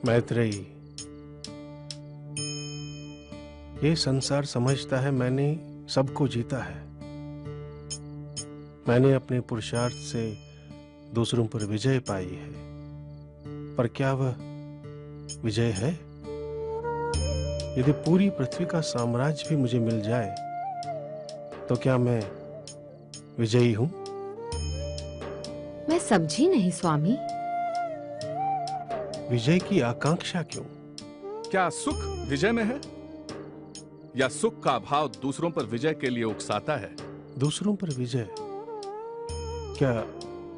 मैत्रेयी, ये संसार समझता है मैंने सबको जीता है। मैंने अपने पुरुषार्थ से दूसरों पर विजय पाई है, पर क्या वह विजय है? यदि पूरी पृथ्वी का साम्राज्य भी मुझे मिल जाए तो क्या मैं विजयी हूं? मैं समझी नहीं स्वामी। विजय की आकांक्षा क्यों? क्या सुख विजय में है, या सुख का अभाव दूसरों पर विजय के लिए उकसाता है? दूसरों पर विजय क्या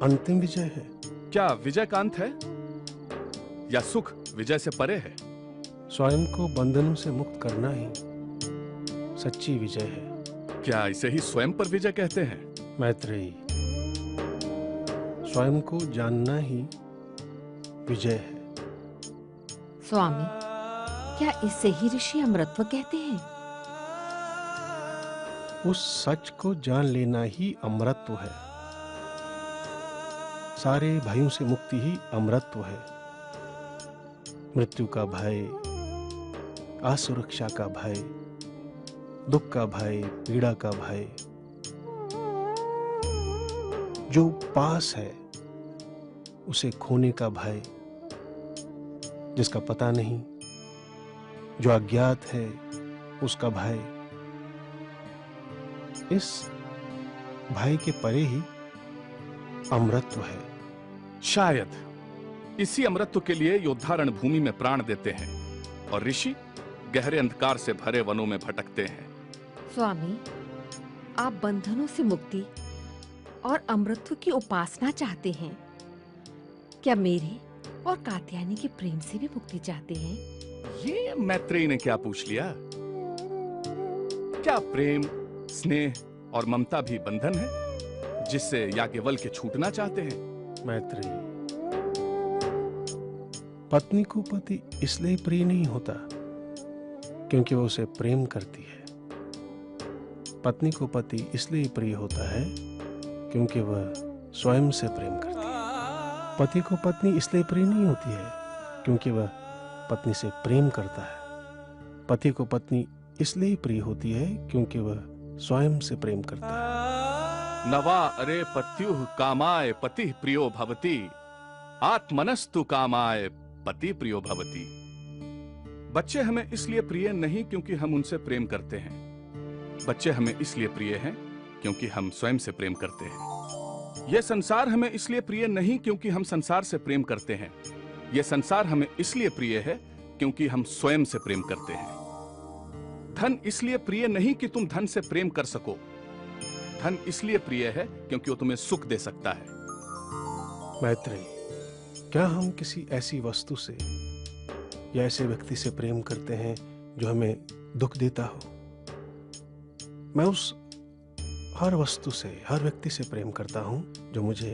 अंतिम विजय है? क्या विजय का अंत है, या सुख विजय से परे है? स्वयं को बंधनों से मुक्त करना ही सच्ची विजय है। क्या इसे ही स्वयं पर विजय कहते हैं? मैत्रेयी, स्वयं को जानना ही विजय है। स्वामी, क्या इससे ही ऋषि अमृतत्व कहते हैं? उस सच को जान लेना ही अमरत्व है। सारे भयों से मुक्ति ही अमरत्व है। मृत्यु का भय, असुरक्षा का भय, दुख का भय, पीड़ा का भय जो पास है उसे खोने का भय, जिसका पता नहीं, जो अज्ञात है उसका भय, इस भय के परे ही अमरत्व है। शायद इसी अमृतत्व के लिए योद्धा रणभूमि में प्राण देते हैं और ऋषि गहरे अंधकार से भरे वनों में भटकते हैं। स्वामी, आप बंधनों से मुक्ति और अमृतत्व की उपासना चाहते हैं। क्या मेरे और कात्यायनी के प्रेम से भी मुक्ति चाहते हैं? ये मैत्रेयी ने क्या पूछ लिया? क्या प्रेम, स्नेह और ममता भी बंधन है जिससे याज्ञवल्क्य छूटना चाहते हैं? मैत्रेयी, पत्नी को पति इसलिए प्रिय नहीं होता क्योंकि वो उसे प्रेम करती है। पत्नी को पति इसलिए प्रिय होता है क्योंकि वह स्वयं से प्रेम करती है। पति को पत्नी इसलिए प्रिय नहीं होती है क्योंकि वह पत्नी से प्रेम करता है। पति को पत्नी इसलिए प्रिय होती है क्योंकि वह स्वयं से प्रेम करता है। नवा अरे पत्युः कामाय पतिः प्रियो भवति, आत्मनस्तु कामाय पति प्रियो भवति। बच्चे हमें इसलिए प्रिय नहीं क्योंकि हम उनसे प्रेम करते हैं। बच्चे हमें इसलिए प्रिय हैं क्योंकि हम स्वयं से प्रेम करते हैं। यह संसार हमें इसलिए प्रिय नहीं क्योंकि हम संसार से प्रेम करते हैं। यह संसार हमें इसलिए प्रिय है क्योंकि हम स्वयं से प्रेम करते हैं। धन इसलिए प्रिय नहीं कि तुम धन से प्रेम कर सको। धन इसलिए प्रिय है क्योंकि वो तुम्हें सुख दे सकता है। मैत्रेयी, क्या हम किसी ऐसी वस्तु से या ऐसे व्यक्ति से प्रेम करते हैं जो हमें दुख देता हो? मैं उस हर वस्तु से, हर व्यक्ति से प्रेम करता हूं जो मुझे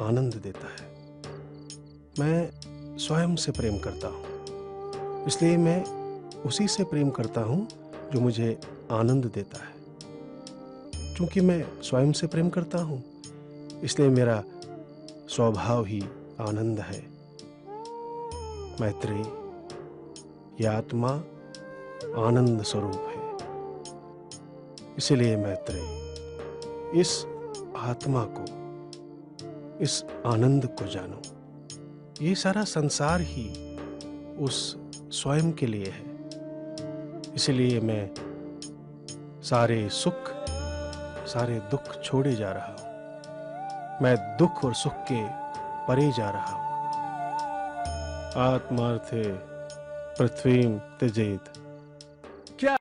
आनंद देता है। मैं स्वयं से प्रेम करता हूं, इसलिए मैं उसी से प्रेम करता हूं जो मुझे आनंद देता है। क्योंकि मैं स्वयं से प्रेम करता हूं, इसलिए मेरा स्वभाव ही आनंद है। मैत्रेयी, यह आत्मा आनंद स्वरूप है। इसलिए मैत्रेयी, इस आत्मा को, इस आनंद को जानो। ये सारा संसार ही उस स्वयं के लिए है। इसलिए मैं सारे सुख, सारे दुख छोड़े जा रहा हूं। मैं दुख और सुख के परे जा रहा हूं। आत्मार्थे पृथ्वीं त्यजेत